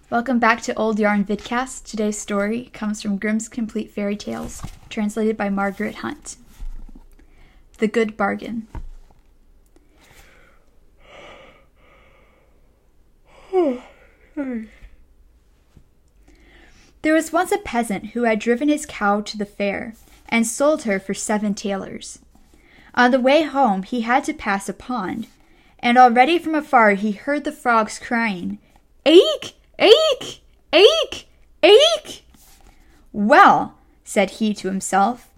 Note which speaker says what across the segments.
Speaker 1: Welcome back to Old Yarn Vidcast. Today's story comes from Grimm's Complete Fairy Tales, translated by Margaret Hunt. The Good Bargin. There was once a peasant who had driven his cow to the fair and sold her for 7 thalers. On the way home he had to pass a pond, and already from afar he heard the frogs crying, "Aik! Aik! Aik! Aik!" "Well," said he to himself,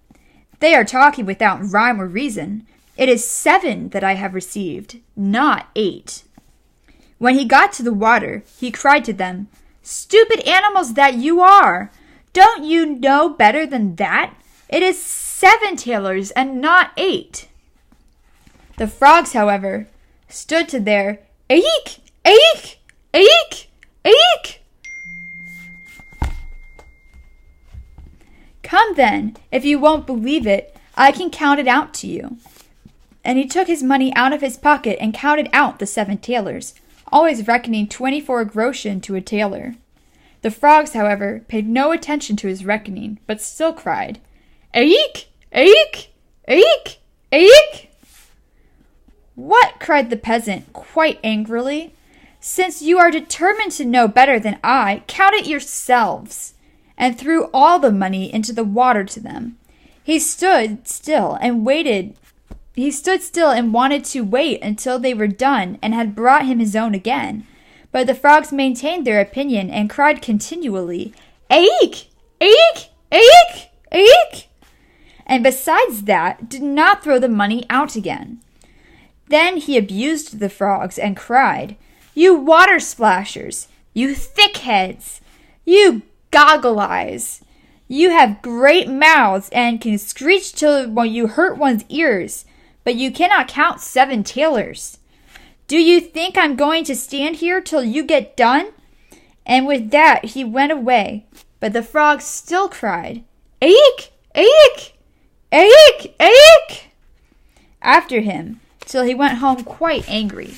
Speaker 1: "they are talking without rhyme or reason. It is 7 that I have received, not 8. When he got to the water, he cried to them, "Stupid animals that you are! Don't you know better than that? It is 7 thalers and not 8. The frogs, however, stood to their "Aik! Aik! Aik! Aik!" "Come then, if you won't believe it, I can count it out to you." And he took his money out of his pocket and counted out the 7 thalers, always reckoning 24 groschen to a taler. The frogs, however, paid no attention to his reckoning, but still cried, "Aik! Aik! Aik! Aik!" "What?" cried the peasant, quite angrily. "Since you are determined to know better than I, count it yourselves," and threw all the money into the water to them. He stood still and wanted to wait until they were done and had brought him his own again. But the frogs maintained their opinion and cried continually, "Aik! Aik! Aik! Aik!" and besides that, did not throw the money out again. Then he abused the frogs and cried, "You water splashers! You thickheads! You goggle eyes! You have great mouths and can screech till you hurt one's ears, but you cannot count 7 thalers. Do you think I'm going to stand here till you get done?" And with that he went away, but the frogs still cried, "Aik! Aik! Aik! Aik!" after him, till he went home quite angry.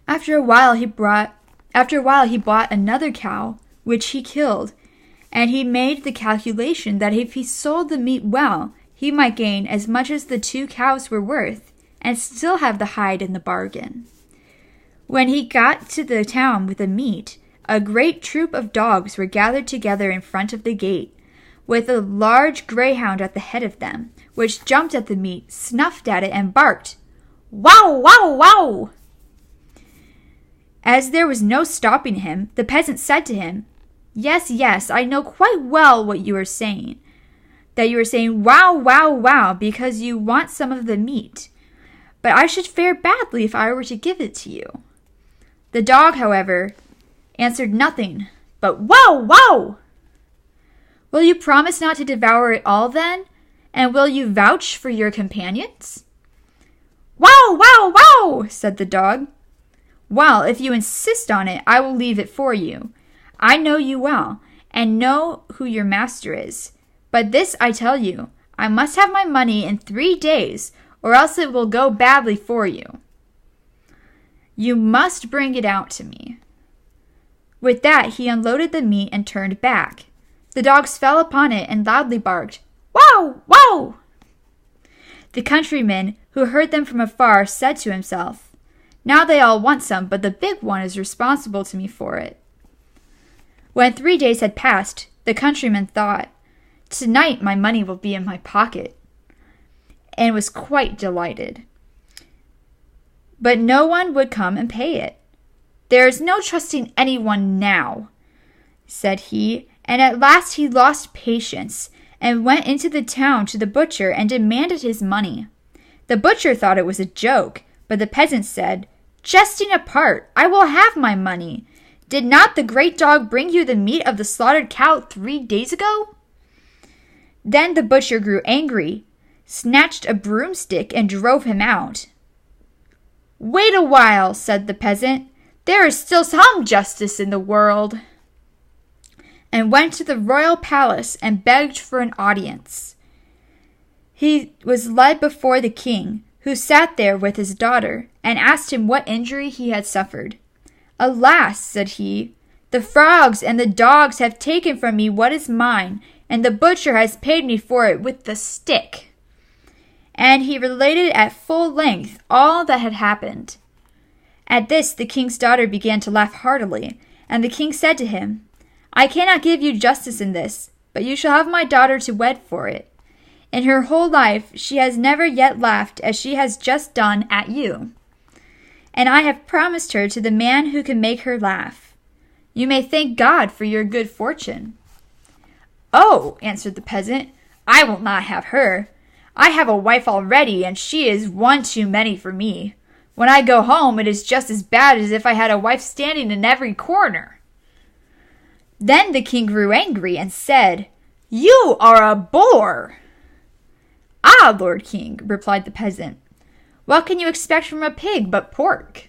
Speaker 1: After a while he bought another cow, which he killed, and he made the calculation that if he sold the meat well, he might gain as much as the 2 cows were worth, and still have the hide in the bargain. When he got to the town with the meat, a great troop of dogs were gathered together in front of the gate, with a large greyhound at the head of them, which jumped at the meat, snuffed at it, and barked, "Wow, wow, wow!" As there was no stopping him, the peasant said to him, Yes, I know quite well what you are saying. That you are saying, 'Wow, wow, wow,' because you want some of the meat. But I should fare badly if I were to give it to you." The dog, however, answered nothing but "Wow, wow!" "Will you promise not to devour it all, then? And will you vouch for your companions?" "Wow, wow, wow!" said the dog. "Well, if you insist on it, I will leave it for you. I know you well, and know who your master is. But this I tell you, I must have my money in 3 days, or else it will go badly for you. You must bring it out to me." With that he unloaded the meat and turned back. The dogs fell upon it and loudly barked, "Wow, wow!" The countryman, who heard them from afar, said to himself, "Now they all want some, but the big one is responsible to me for it." When 3 days had passed, the countryman thought, "Tonight my money will be in my pocket," and was quite delighted. But no one would come and pay it. "There is no trusting anyone now," said he, and at last he lost patience and went into the town to the butcher and demanded his money. The butcher thought it was a joke, but the peasant said, "Jesting apart, I will have my money. Did not the great dog bring you the meat of the slaughtered cow 3 days ago?" Then the butcher grew angry, snatched a broomstick, and drove him out. "Wait a while," said the peasant. "There is still some justice in the world," and went to the royal palace and begged for an audience. He was led before the king, who sat there with his daughter, and asked him what injury he had suffered. "Alas," said he, "the frogs and the dogs have taken from me what is mine, and the butcher has paid me for it with the stick." And he related at full length all that had happened. At this the king's daughter began to laugh heartily, and the king said to him, "I cannot give you justice in this, but you shall have my daughter to wed for it. In her whole life she has never yet laughed as she has just done at you. And I have promised her to the man who can make her laugh. You may thank God for your good fortune." "Oh," answered the peasant, "I will not have her. I have a wife already, and she is one too many for me. When I go home, it is just as bad as if I had a wife standing in every corner." Then the king grew angry and said, "You are a boor." "Ah, Lord King," replied the peasant, "what can you expect from a pig but pork?"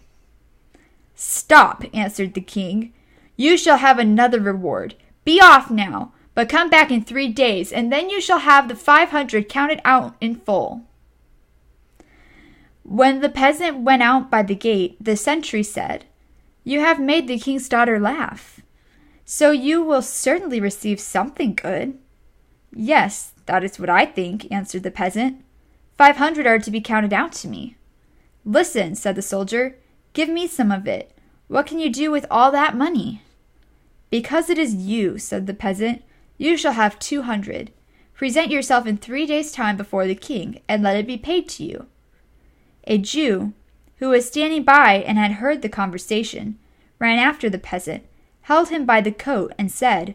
Speaker 1: "Stop," answered the king. "You shall have another reward. Be off now, but come back in 3 days, and then you shall have the 500 counted out in full." When the peasant went out by the gate, the sentry said, "You have made the king's daughter laugh, so you will certainly receive something good." "Yes, that is what I think," answered the peasant. 500 are to be counted out to me." "Listen," said the soldier, "give me some of it. What can you do with all that money?" "Because it is you," said the peasant, "you shall have 200. Present yourself in 3 days' time before the king, and let it be paid to you." A Jew, who was standing by and had heard the conversation, ran after the peasant, held him by the coat, and said,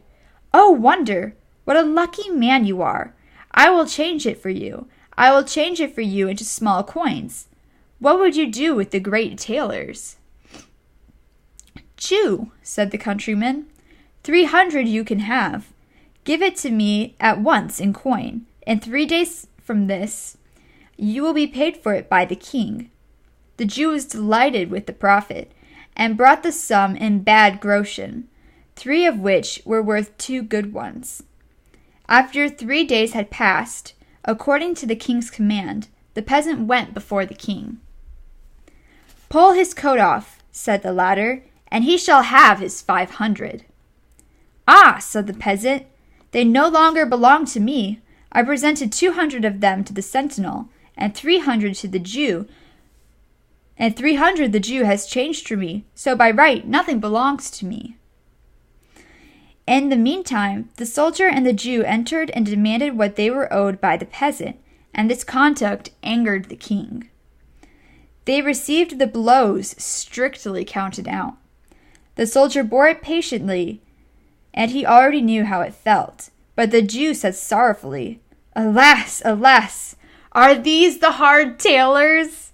Speaker 1: "Oh, wonder! What a lucky man you are! I will change it for you. I will change it for you into small coins. What would you do with the great tailors?" "Jew," said the countryman, 300 you can have. Give it to me at once in coin. In 3 days from this, you will be paid for it by the king." The Jew was delighted with the profit, and brought the sum in bad groschen, 3 of which were worth 2 good ones. After 3 days had passed, according to the king's command, the peasant went before the king. "Pull his coat off," said the latter, "and he shall have his 500. "Ah," said the peasant, "they no longer belong to me. I presented 200 of them to the sentinel, and 300 to the Jew, and 300 the Jew has changed for me, so by right nothing belongs to me." In the meantime, the soldier and the Jew entered and demanded what they were owed by the peasant, and this conduct angered the king. They received the blows strictly counted out. The soldier bore it patiently, and he already knew how it felt. But the Jew said sorrowfully, "Alas, alas, are these the hard tailors?"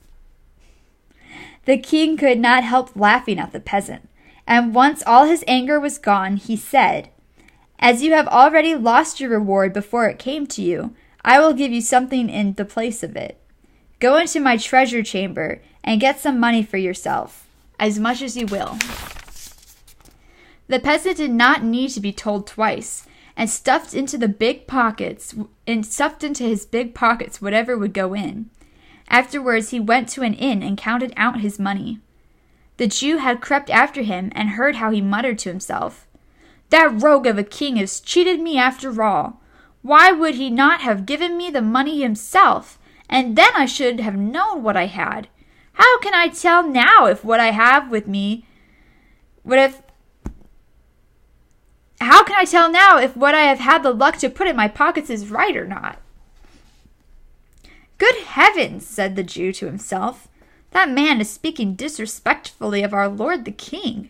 Speaker 1: The king could not help laughing at the peasant, and once all his anger was gone, he said, "As you have already lost your reward before it came to you, I will give you something in the place of it. Go into my treasure chamber and get some money for yourself, as much as you will." The peasant did not need to be told twice, and stuffed into his big pockets whatever would go in. Afterwards he went to an inn and counted out his money. The Jew had crept after him and heard how he muttered to himself, "That rogue of a king has cheated me after all. Why would he not have given me the money himself, and then I should have known what I had? How can I tell now if what I have with me How can I tell now if what I have had the luck to put in my pockets is right or not?" "Good heavens," said the Jew to himself, "that man is speaking disrespectfully of our lord the king.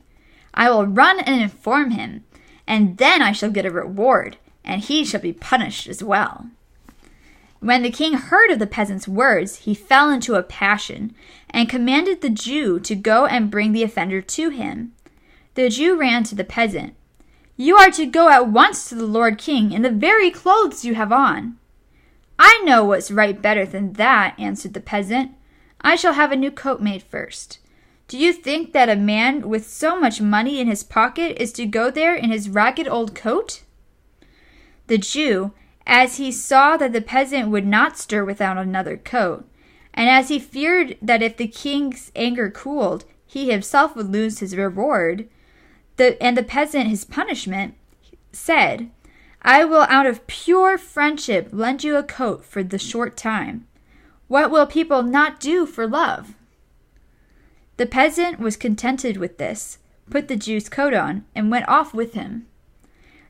Speaker 1: I will run and inform him, and then I shall get a reward, and he shall be punished as well." When the king heard of the peasant's words, he fell into a passion, and commanded the Jew to go and bring the offender to him. The Jew ran to the peasant. "You are to go at once to the Lord King in the very clothes you have on." "I know what's right better than that," answered the peasant. "I shall have a new coat made first. Do you think that a man with so much money in his pocket is to go there in his ragged old coat?" The Jew, as he saw that the peasant would not stir without another coat, and as he feared that if the king's anger cooled, he himself would lose his reward, and the peasant his punishment, said, I will out of pure friendship lend you a coat for the short time. What will people not do for love? The peasant was contented with this, put the Jew's coat on, and went off with him.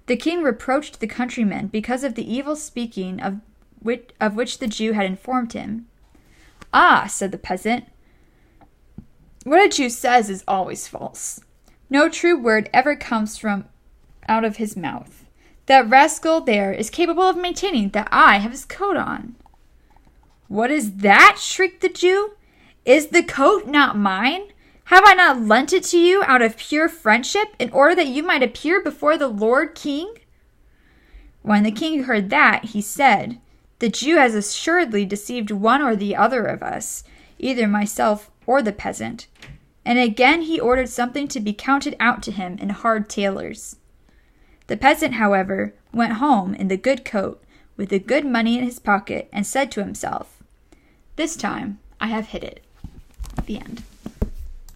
Speaker 1: The king reproached the countryman because of the evil speaking of which the Jew had informed him. Ah, said the peasant, what a Jew says is always false. No true word ever comes from out of his mouth. That rascal there is capable of maintaining that I have his coat on. What is that? Shrieked the Jew. Is the coat not mine? Have I not lent it to you out of pure friendship in order that you might appear before the Lord King? When the king heard that, he said, the Jew has assuredly deceived one or the other of us, either myself or the peasant. And again he ordered something to be counted out to him in hard talers. The peasant, however, went home in the good coat, with the good money in his pocket, and said to himself, this time I have hit it. The end.